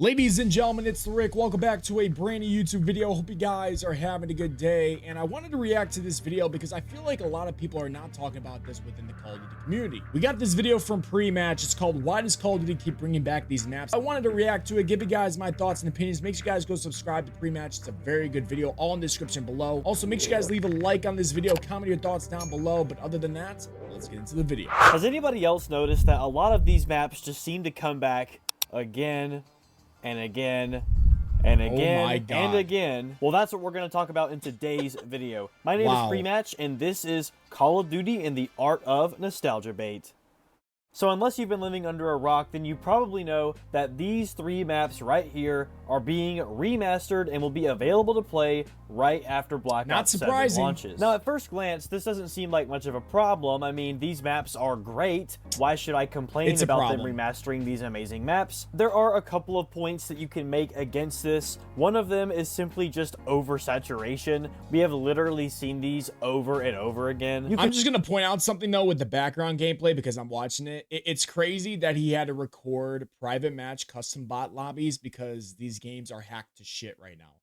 Ladies and gentlemen, it's the Rick. Welcome back to a brand new YouTube video. Hope you guys are having a good day. And I wanted to react to this video because I feel like a lot of people are not talking about this within the Call of Duty community. We got this video from pre-match. It's called "Why Does Call of Duty Keep Bringing Back These Maps?" I wanted to react to it, give you guys my thoughts and opinions. Make sure you guys go subscribe to pre-match. It's a very good video, all in the description below. Also, make sure you guys leave a like on this video, comment your thoughts down below. But other than that, let's get into the video. Has anybody else noticed that a lot of these maps just seem to come back again and again and again and again? Well, that's what we're going to talk about in today's video. My name is Pre-Match, and this is Call of Duty in the Art of Nostalgia Bait. So unless you've been living under a rock, then you probably know that these three maps right here are being remastered and will be available to play right after Blackout 7 launches. Now, at first glance, this doesn't seem like much of a problem. I mean, these maps are great. Why should I complain about them remastering these amazing maps? There are a couple of points that you can make against this. One of them is simply just oversaturation. We have literally seen these over and over again. I'm just going to point out something, though, with the background gameplay, because I'm watching it. It's crazy that he had to record private match custom bot lobbies because these games are hacked to shit right now.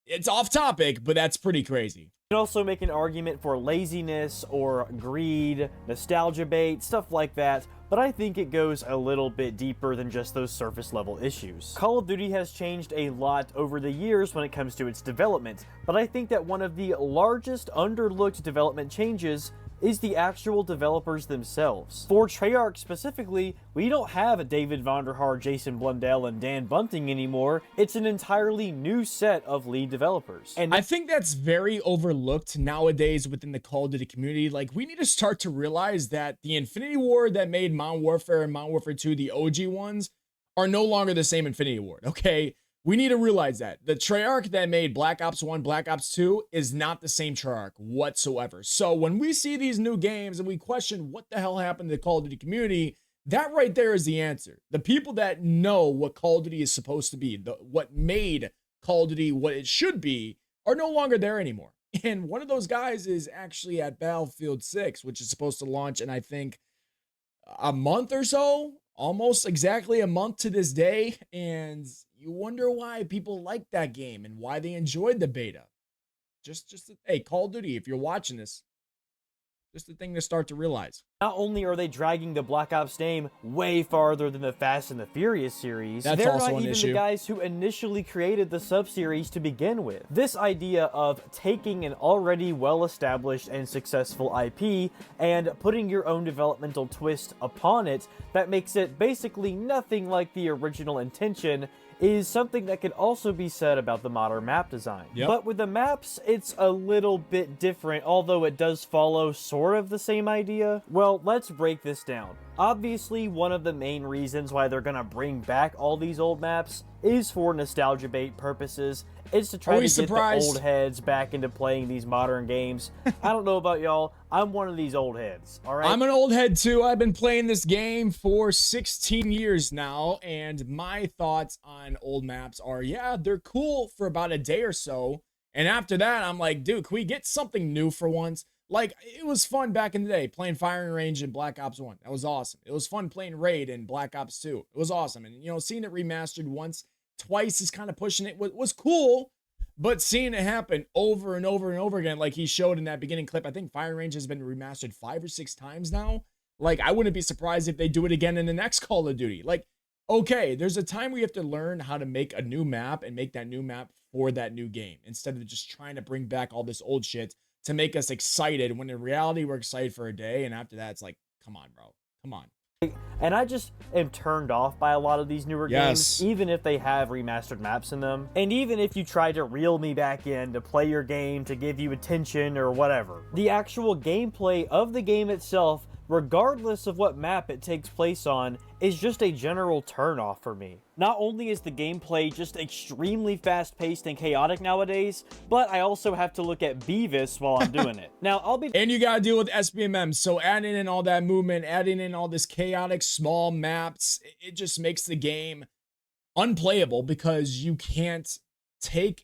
It's off topic, but that's pretty crazy. You can also make an argument for laziness or greed, nostalgia bait, stuff like that, but I think it goes a little bit deeper than just those surface level issues. Call of Duty has changed a lot over the years when it comes to its development, but I think that one of the largest underlooked development changes is the actual developers themselves. For Treyarch specifically, we don't have David Vonderhaar, Jason Blundell, and Dan Bunting anymore. It's an entirely new set of lead developers. And I think that's very overlooked nowadays within the Call of Duty community. Like, we need to start to realize that the Infinity Ward that made Modern Warfare and Modern Warfare 2, the OG ones, are no longer the same Infinity Ward, okay? We need to realize that. The Treyarch that made Black Ops 1, Black Ops 2 is not the same Treyarch whatsoever. So when we see these new games and we question what the hell happened to the Call of Duty community, that right there is the answer. The people that know what Call of Duty is supposed to be, what made Call of Duty what it should be, are no longer there anymore. And one of those guys is actually at Battlefield 6, which is supposed to launch in, I think, a month or so. Almost exactly a month to this day. And you wonder why people like that game and why they enjoyed the beta. Hey, Call of Duty, if you're watching this, just a thing to start to realize. Not only are they dragging the Black Ops name way farther than the Fast and the Furious series, they're not even the guys who initially created the sub-series to begin with. This idea of taking an already well-established and successful IP and putting your own developmental twist upon it that makes it basically nothing like the original intention is something that could also be said about the modern map design. But with the maps, it's a little bit different, although it does follow sort of the same idea. Well, let's break this down. Obviously, one of the main reasons why they're gonna bring back all these old maps is for nostalgia bait purposes. It's to try to get the old heads back into playing these modern games. I don't know about y'all, I'm one of these old heads, all right? I'm an old head too. I've been playing this game for 16 years now, and my thoughts on old maps are, yeah, they're cool for about a day or so, and after that, I'm like, dude, can we get something new for once? Like, it was fun back in the day, playing Firing Range in Black Ops 1. That was awesome. It was fun playing Raid in Black Ops 2. It was awesome. And, you know, seeing it remastered once, twice is kind of pushing it. Was cool, but seeing it happen over and over and over again, like he showed in that beginning clip, I think Firing Range has been remastered 5 or 6 times now. Like, I wouldn't be surprised if they do it again in the next Call of Duty. Like, okay, there's a time where you have to learn how to make a new map and make that new map for that new game instead of just trying to bring back all this old shit to make us excited when in reality we're excited for a day, and after that it's like, come on, bro, come on. And I just am turned off by a lot of these newer games, even if they have remastered maps in them. And even if you try to reel me back in to play your game, to give you attention or whatever, the actual gameplay of the game itself, regardless of what map it takes place on, is just a general turn-off for me. Not only is the gameplay just extremely fast-paced and chaotic nowadays, but I also have to look at BEAVIS while I'm doing it. Now, And you gotta deal with SBMM, so adding in all that movement, adding in all this chaotic small maps, it just makes the game unplayable because you can't take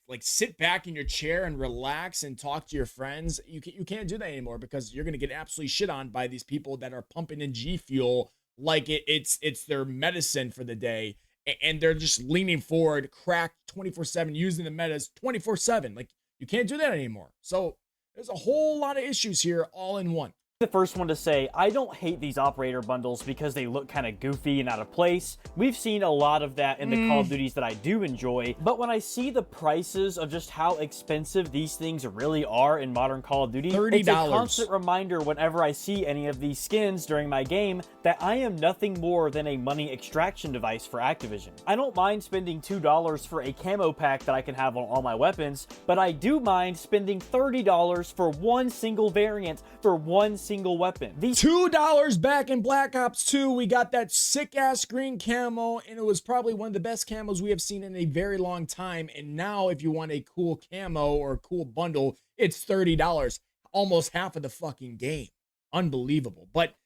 like sit back in your chair and relax and talk to your friends. You can't do that anymore because you're going to get absolutely shit on by these people that are pumping in G Fuel like it's their medicine for the day, and they're just leaning forward, cracked 24/7, using the metas 24/7. Like, you can't do that anymore. So there's a whole lot of issues here all in one. The first one to say, I don't hate these operator bundles because they look kind of goofy and out of place. We've seen a lot of that in the Call of Duties that I do enjoy, but when I see the prices of just how expensive these things really are in modern Call of Duty, $30. It's a constant reminder whenever I see any of these skins during my game that I am nothing more than a money extraction device for Activision. I don't mind spending $2 for a camo pack that I can have on all my weapons, but I do mind spending $30 for one single variant for one single weapon. These $2 back in Black Ops 2, we got that sick-ass green camo, and it was probably one of the best camos we have seen in a very long time, and now if you want a cool camo or a cool bundle, it's $30. Almost half of the fucking game. Unbelievable. But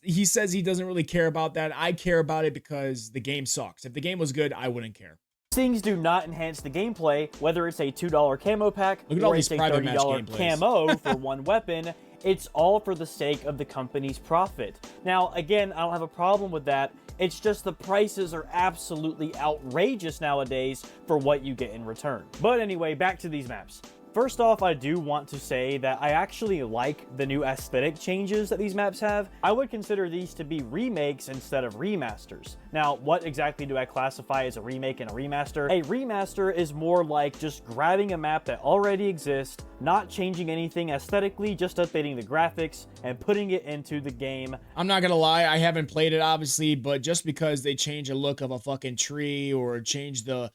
he says he doesn't really care about that. I care about it because the game sucks. If the game was good, I wouldn't care. things do not enhance the gameplay, whether it's a $2 camo pack or it's a $30 camo for one weapon. It's all for the sake of the company's profit. Now, again, I don't have a problem with that. It's just the prices are absolutely outrageous nowadays for what you get in return. But anyway, back to these maps. First off, I do want to say that I actually like the new aesthetic changes that these maps have. I would consider these to be remakes instead of remasters. Now, what exactly do I classify as a remake and a remaster? A remaster is more like just grabbing a map that already exists, not changing anything aesthetically, just updating the graphics and putting it into the game. I'm not gonna lie, I haven't played it obviously, but just because they change a look of a fucking tree or change the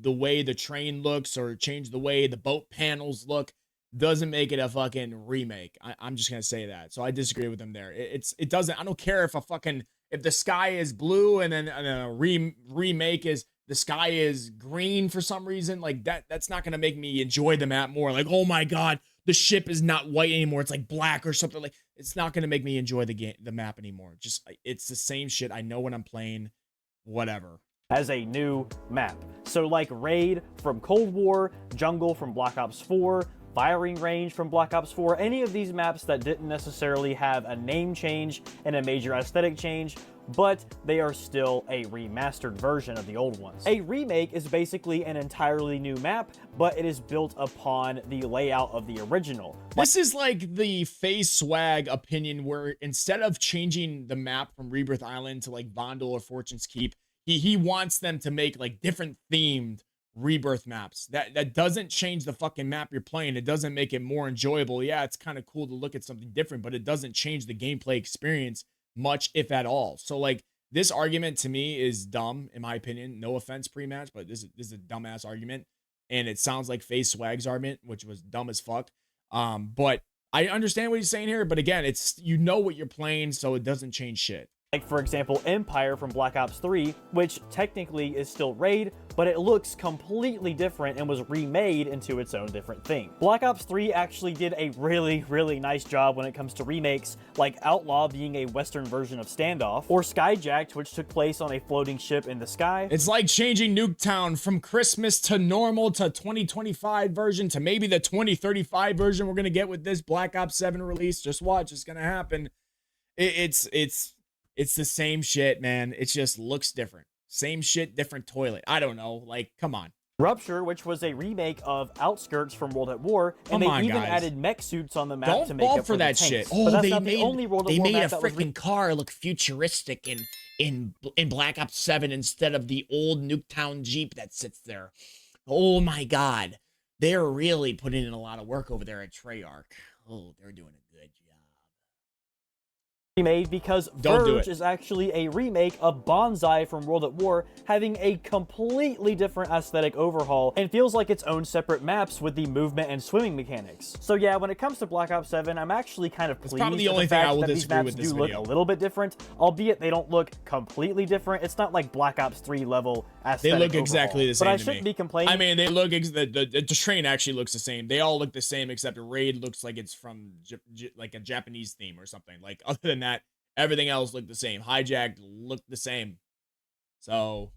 way the train looks or change the way the boat panels look doesn't make it a fucking remake. I'm just gonna say that. So I disagree with them there. It doesn't. I don't care if the sky is blue and then a remake is the sky is green for some reason. Like that's not gonna make me enjoy the map more. Like, oh my god, the ship is not white anymore. It's like black or something. Like, it's not gonna make me enjoy the map anymore. Just it's the same shit. I know when I'm playing. Whatever. As a new map. So like Raid from Cold War, Jungle from Black Ops 4, Firing Range from Black Ops 4, any of these maps that didn't necessarily have a name change and a major aesthetic change, but they are still a remastered version of the old ones. A remake is basically an entirely new map, but it is built upon the layout of the original. This is like the FAZE SWAGG opinion where instead of changing the map from Rebirth Island to like Vondel or Fortune's Keep, he wants them to make like different themed Rebirth maps. That doesn't change the fucking map you're playing. It doesn't make it more enjoyable. Yeah, it's kind of cool to look at something different, but it doesn't change the gameplay experience much, if at all. So like this argument to me is dumb, in my opinion. No offense pre-match, but this is a dumbass argument. And it sounds like FAZE SWAGG's argument, which was dumb as fuck. But I understand what he's saying here, but again, it's you know what you're playing, so it doesn't change shit. Like, for example, Empire from Black Ops 3, which technically is still Raid, but it looks completely different and was remade into its own different thing. Black Ops 3 actually did a really, really nice job when it comes to remakes, like Outlaw being a Western version of Standoff, or Skyjacked, which took place on a floating ship in the sky. It's like changing Nuketown from Christmas to normal to 2025 version to maybe the 2035 version we're going to get with this Black Ops 7 release. Just watch, it's going to happen. It's the same shit, man. It just looks different. Same shit, different toilet. I don't know. Like, come on. Rupture, which was a remake of Outskirts from World at War, and they even added mech suits on the map to make up for that shit. Oh, they made a freaking car look futuristic in Black Ops 7 instead of the old Nuketown Jeep that sits there. Oh my god. They're really putting in a lot of work over there at Treyarch. Oh, they're doing a good job. Made because Verge is actually a remake of Bonsai from World at War, having a completely different aesthetic overhaul and feels like its own separate maps with the movement and swimming mechanics. So yeah, when it comes to Black Ops 7, I'm actually kind of pleased probably the only thing I will disagree with this video. Look a little bit different, albeit they don't look completely different. It's not like Black Ops 3 level aesthetic. They look exactly the same. But I shouldn't be complaining. I mean, they look the train actually looks the same. They all look the same except Raid looks like it's from like a Japanese theme or something. Like other than that, everything else looked the same. Hijacked looked the same. So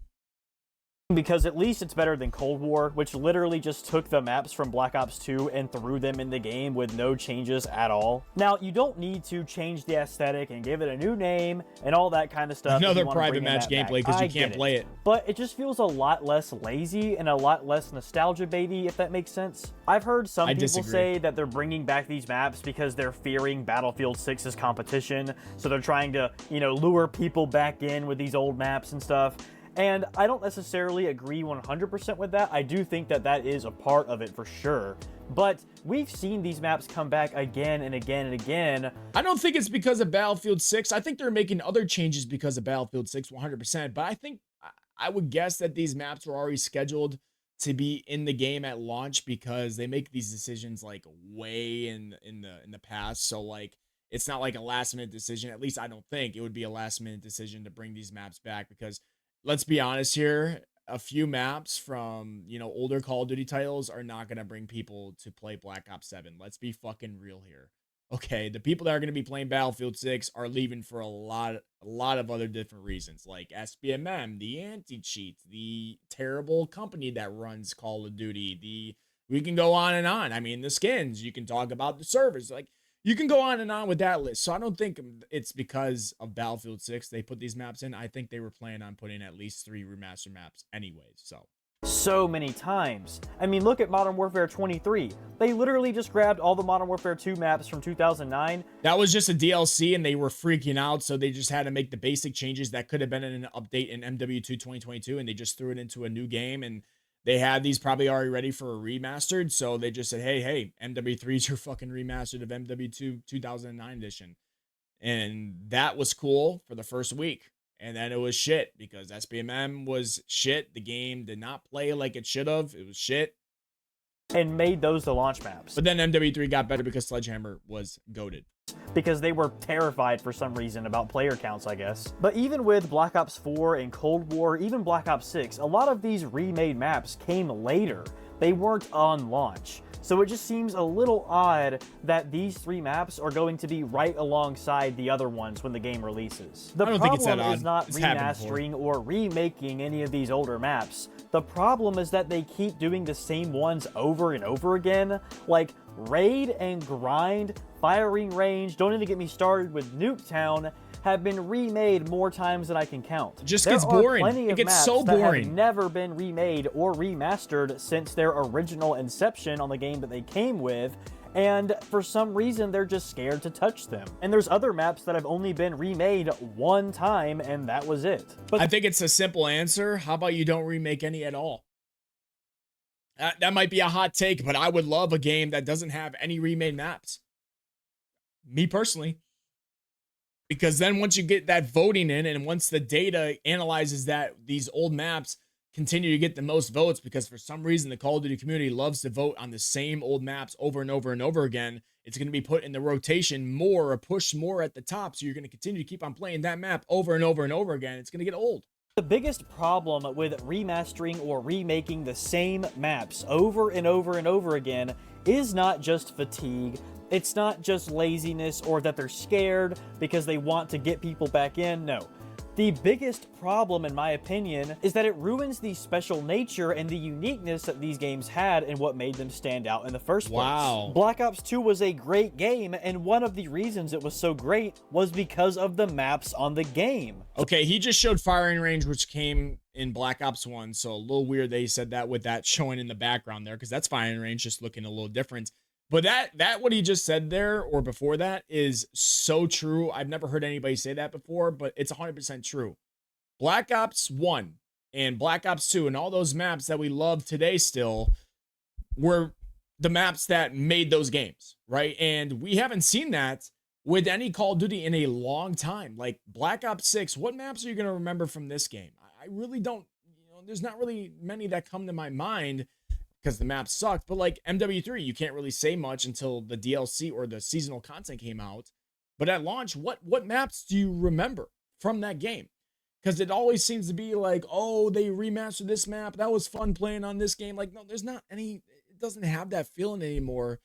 Because at least it's better than Cold War, which literally just took the maps from Black Ops 2 and threw them in the game with no changes at all. Now, you don't need to change the aesthetic and give it a new name and all that kind of stuff. Another private match gameplay because you can't play it. But it just feels a lot less lazy and a lot less nostalgia baity, if that makes sense. I've heard some people say that they're bringing back these maps because they're fearing Battlefield 6's competition. So they're trying to, you know, lure people back in with these old maps and stuff. And I don't necessarily agree 100% with that. I do think that that is a part of it for sure. But we've seen these maps come back again and again and again. I don't think it's because of Battlefield 6. I think they're making other changes because of Battlefield 6 100%. But I think I would guess that these maps were already scheduled to be in the game at launch because they make these decisions like way in the past. So like it's not like a last minute decision. At least I don't think it would be a last minute decision to bring these maps back because let's be honest here, a few maps from, you know, older Call of Duty titles are not going to bring people to play Black Ops 7. Let's be fucking real here. Okay, the people that are going to be playing Battlefield 6 are leaving for a lot of other different reasons, like SBMM, the anti-cheat, the terrible company that runs Call of Duty, we can go on and on. I mean, the skins, you can talk about the servers, like, you can go on and on with that list. So I don't think it's because of Battlefield 6 they put these maps in. I think they were planning on putting at least 3 remaster maps anyways. So many times. I mean, look at Modern Warfare 23. They literally just grabbed all the Modern Warfare 2 maps from 2009. That was just a DLC and they were freaking out. So they just had to make the basic changes that could have been in an update in MW2 2022. And they just threw it into a new game. And they had these probably already ready for a remastered, so they just said, hey, MW3 is your fucking remastered of MW2 2009 edition. And that was cool for the first week. And then it was shit because SBMM was shit. The game did not play like it should have. It was shit. And made those the launch maps. But then MW3 got better because Sledgehammer was goated. Because they were terrified for some reason about player counts, I guess. But even with Black Ops 4 and Cold War, even Black Ops 6, a lot of these remade maps came later. They weren't on launch. So it just seems a little odd that these 3 maps are going to be right alongside the other ones when the game releases. The problem is not remastering or remaking any of these older maps. The problem is that they keep doing the same ones over and over again, like Raid and Grind, Firing Range, don't even get me started with Nuketown, have been remade more times than I can count. It just gets boring. It gets so boring. That have never been remade or remastered since their original inception on the game that they came with, and for some reason they're just scared to touch them. And there's other maps that have only been remade one time, and that was it. But I think it's a simple answer. How about you don't remake any at all? That might be a hot take, but I would love a game that doesn't have any remade maps. Me personally. Because then once you get that voting in, and once the data analyzes that these old maps continue to get the most votes, because for some reason the Call of Duty community loves to vote on the same old maps over and over and over again, it's going to be put in the rotation more or pushed more at the top. So you're going to continue to keep on playing that map over and over and over again. It's going to get old. The biggest problem with remastering or remaking the same maps over and over and over again is not just fatigue. It's not just laziness or that they're scared because they want to get people back in. No. The biggest problem, in my opinion, is that it ruins the special nature and the uniqueness that these games had and what made them stand out in the first place. Wow. Black Ops 2 was a great game, and one of the reasons it was so great was because of the maps on the game. Okay, he just showed Firing Range, which came in Black Ops 1, so a little weird that he said that with that showing in the background there, because that's Firing Range just looking a little different. But that what he just said there, or before that, is so true. I've never heard anybody say that before, but it's 100% true. Black Ops 1 and Black Ops 2 and all those maps that we love today still were the maps that made those games, right? And we haven't seen that with any Call of Duty in a long time. Like Black Ops 6, what maps are you going to remember from this game? I really don't, there's not really many that come to my mind, because the map sucked. But like MW3, you can't really say much until the DLC or the seasonal content came out. But at launch, what maps do you remember from that game? Because it always seems to be like, oh, they remastered this map. That was fun playing on this game. Like, no, there's not any, it doesn't have that feeling anymore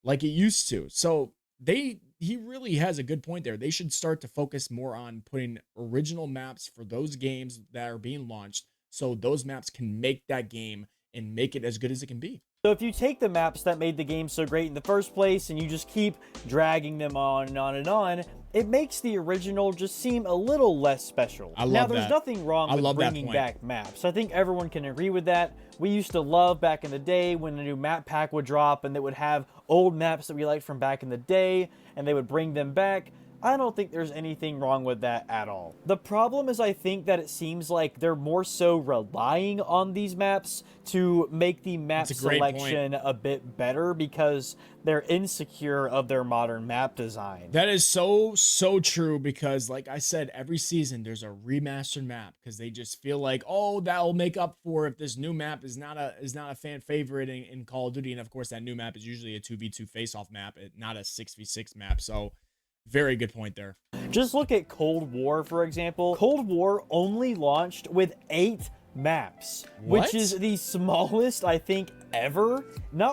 like it used to. So he really has a good point there. They should start to focus more on putting original maps for those games that are being launched, so those maps can make that game and make it as good as it can be. So if you take the maps that made the game so great in the first place and you just keep dragging them on and on and on, it makes the original just seem a little less special. Now, there's nothing wrong with bringing back maps. I think everyone can agree with that. We used to love back in the day when a new map pack would drop and it would have old maps that we liked from back in the day, and they would bring them back. I don't think there's anything wrong with that at all. The problem is I think that it seems like they're more so relying on these maps to make the map selection a bit better because they're insecure of their modern map design. That is so true, because like I said, every season there's a remastered map because they just feel like, oh, that'll make up for if this new map is not a fan favorite in Call of Duty. And of course that new map is usually a 2v2 face-off map, not a 6v6 map. So very good point there. Just look at Cold War, for example. Cold War only launched with 8 maps, which is the smallest, I think, ever.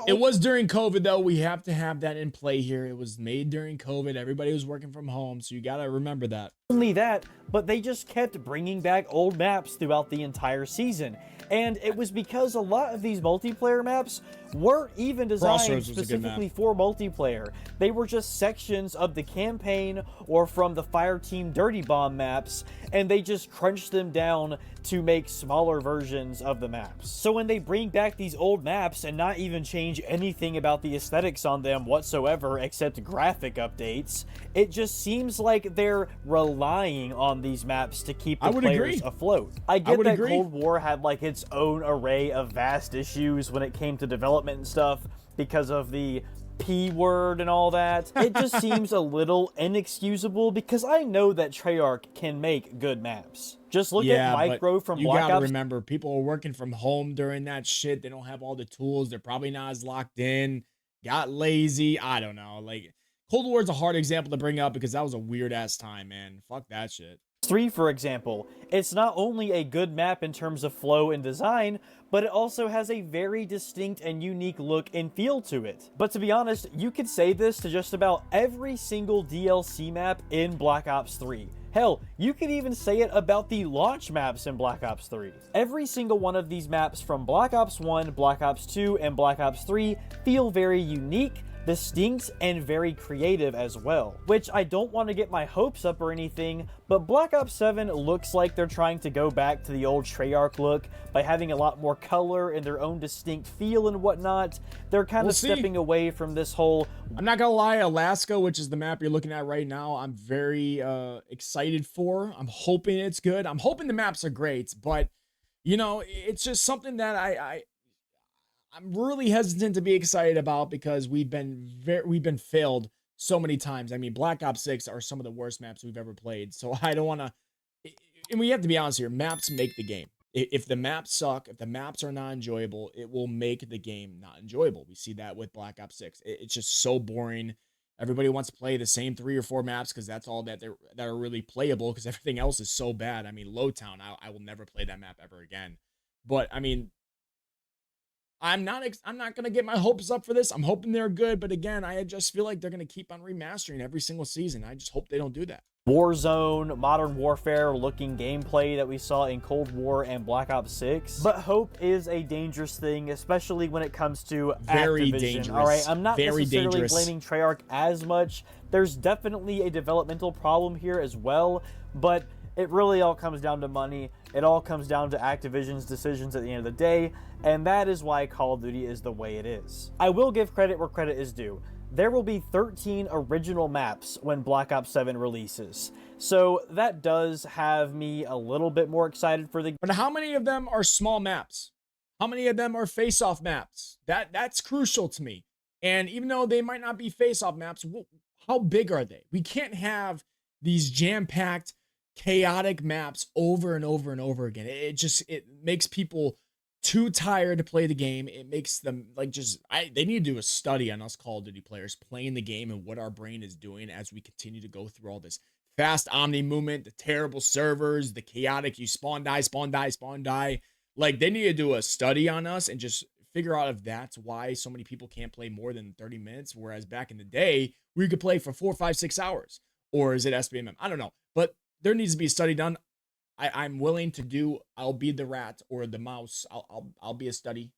It was during COVID, though. We have to have that in play here. It was made during COVID. Everybody was working from home, so you got to remember that. Only that, but they just kept bringing back old maps throughout the entire season. And it was because a lot of these multiplayer maps weren't even designed specifically for multiplayer. They were just sections of the campaign or from the Fireteam Dirty Bomb maps, and they just crunched them down to make smaller versions of the maps. So when they bring back these old maps and not even change anything about the aesthetics on them whatsoever except graphic updates, it just seems like they're relying on these maps to keep the players afloat. I get that Cold War had like its own array of vast issues when it came to development and stuff because of the P word and all that. It just seems a little inexcusable because I know that Treyarch can make good maps. Just look at Micro from Black Ops. You gotta remember, people are working from home during that shit. They don't have all the tools. They're probably not as locked in. Got lazy. I don't know. Like, Cold War is a hard example to bring up because that was a weird ass time, man. Fuck that shit. 3, for example, it's not only a good map in terms of flow and design, but it also has a very distinct and unique look and feel to it. But to be honest, you could say this to just about every single DLC map in Black Ops 3. Hell, you could even say it about the launch maps in Black Ops 3. Every single one of these maps from Black Ops 1, Black Ops 2, and Black Ops 3 feel very unique, distinct, and very creative as well. Which I don't want to get my hopes up or anything, but Black Ops 7 looks like they're trying to go back to the old Treyarch look by having a lot more color and their own distinct feel and whatnot. They're kind of stepping away from this whole... I'm not gonna lie, Alaska, which is the map you're looking at right now, I'm very excited for. I'm hoping it's good. I'm hoping the maps are great, but you know, it's just something that I'm really hesitant to be excited about because we've been failed so many times. I mean, Black Ops 6 are some of the worst maps we've ever played. So I don't want to, and we have to be honest here, maps make the game. If the maps suck, if the maps are not enjoyable, it will make the game not enjoyable. We see that with Black Ops 6. It's just so boring. Everybody wants to play the same 3 or 4 maps because that's all that are really playable because everything else is so bad. I mean, Lowtown, I will never play that map ever again. But I mean, I'm not going to get my hopes up for this. I'm hoping they're good, but again, I just feel like they're going to keep on remastering every single season. I just hope they don't do that. Warzone, Modern Warfare looking gameplay that we saw in Cold War and Black Ops 6. But hope is a dangerous thing, especially when it comes to very Activision. Dangerous. All right, I'm not necessarily blaming Treyarch as much. There's definitely a developmental problem here as well, but it really all comes down to money. It all comes down to Activision's decisions at the end of the day, and that is why Call of Duty is the way it is. I will give credit where credit is due. There will be 13 original maps when Black Ops 7 releases. So that does have me a little bit more excited for the... But how many of them are small maps? How many of them are face-off maps? That's crucial to me. And even though they might not be face-off maps, how big are they? We can't have these jam-packed, chaotic maps over and over and over again. It makes people too tired to play the game. It makes them like they need to do a study on us Call of Duty players playing the game and what our brain is doing as we continue to go through all this fast omni movement, the terrible servers, the chaotic you spawn die, spawn die, spawn die. Like, they need to do a study on us and just figure out if that's why so many people can't play more than 30 minutes, whereas back in the day we could play for 4, 5, 6 hours. Or is it SBMM? I don't know, but there needs to be a study done. I'm willing to do. I'll be the rat or the mouse. I'll be a study.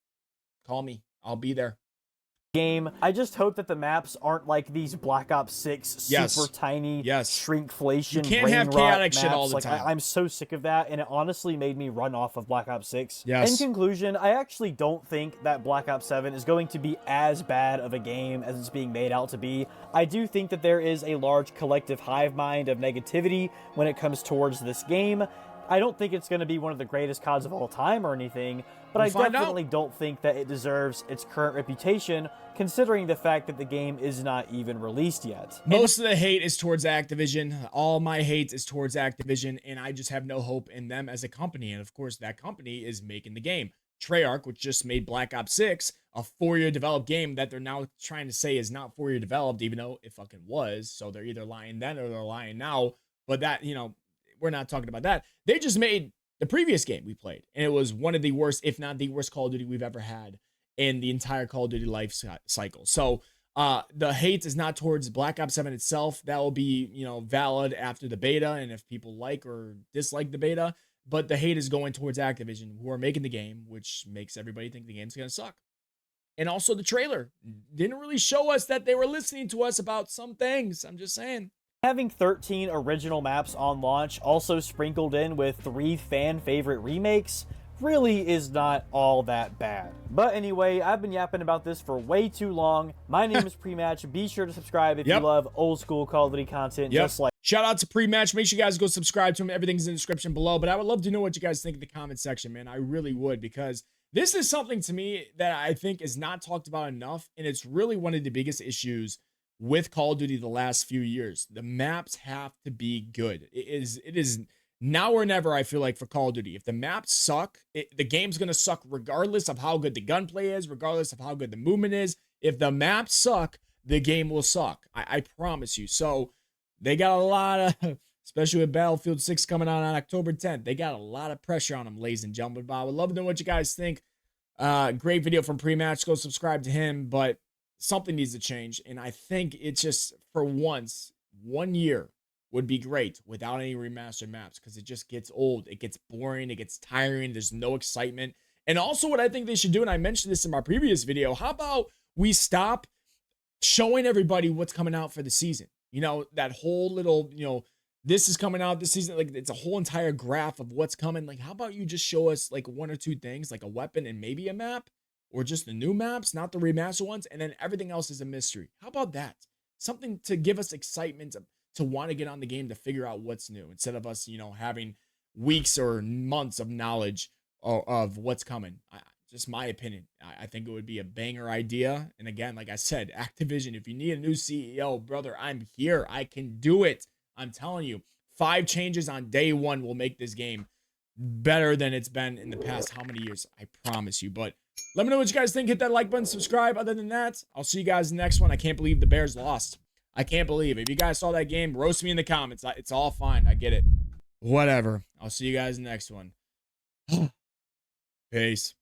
Call me. I'll be there. Game. I just hope that the maps aren't like these Black Ops 6 super tiny shrinkflation. You can't have chaotic shit all the time. I'm so sick of that, and it honestly made me run off of Black Ops 6. Yes. In conclusion, I actually don't think that Black Ops 7 is going to be as bad of a game as it's being made out to be. I do think that there is a large collective hive mind of negativity when it comes towards this game. I don't think it's going to be one of the greatest CODs of all time or anything, but I definitely don't think that it deserves its current reputation, considering the fact that the game is not even released yet. Most of the hate is towards Activision. All my hate is towards Activision, and I just have no hope in them as a company. And of course, that company is making the game. Treyarch, which just made Black Ops 6, a 4-year developed game that they're now trying to say is not 4-year developed, even though it fucking was. So they're either lying then or they're lying now. But that, you know, we're not talking about that. They just made the previous game we played, and it was one of the worst, if not the worst, Call of Duty we've ever had in the entire Call of Duty life cycle. So the hate is not towards Black Ops 7 itself. That will be, you know, valid after the beta, and if people like or dislike the beta. But the hate is going towards Activision, who are making the game, which makes everybody think the game's gonna suck. And also the trailer didn't really show us that they were listening to us about some things. I'm just saying. Having 13 original maps on launch, also sprinkled in with 3 fan favorite remakes, really is not all that bad. But anyway, I've been yapping about this for way too long. My name is Pre-Match. Be sure to subscribe if you love old school Call of Duty content, just like. Shout out to Pre-Match. Make sure you guys go subscribe to him. Everything's in the description below. But I would love to know what you guys think in the comment section, man. I really would, because this is something to me that I think is not talked about enough, and it's really one of the biggest issues with Call of Duty the last few years. The maps have to be good. It is now or never, I feel like, for Call of Duty. If the maps suck, the game's going to suck regardless of how good the gunplay is, regardless of how good the movement is. If the maps suck, the game will suck. I promise you. So they got a lot of, especially with Battlefield 6 coming out on October 10th, they got a lot of pressure on them, ladies and gentlemen. But I would love to know what you guys think. Great video from Pre-Match. Go subscribe to him. But something needs to change, and I think it's just, for once, 1 year would be great without any remastered maps, because it just gets old, it gets boring, it gets tiring, there's no excitement. And also what I think they should do, and I mentioned this in my previous video, how about we stop showing everybody what's coming out for the season? You know, that whole little, you know, this is coming out this season, like it's a whole entire graph of what's coming. Like, how about you just show us like 1 or 2 things, like a weapon and maybe a map? Or just the new maps, not the remaster ones, and then everything else is a mystery. How about that? Something to give us excitement to want to get on the game, to figure out what's new, instead of us, you know, having weeks or months of knowledge of what's coming. Just my opinion. I think it would be a banger idea. And again, like I said, Activision, if you need a new CEO, brother, I'm here. I can do it. I'm telling you, 5 changes on day 1 will make this game better than it's been in the past how many years? I promise you. But let me know what you guys think. Hit that like button, subscribe. Other than that, I'll see you guys in the next one. I can't believe the Bears lost. I can't believe it. If you guys saw that game, roast me in the comments. It's all fine. I get it. Whatever. I'll see you guys in the next one. Peace.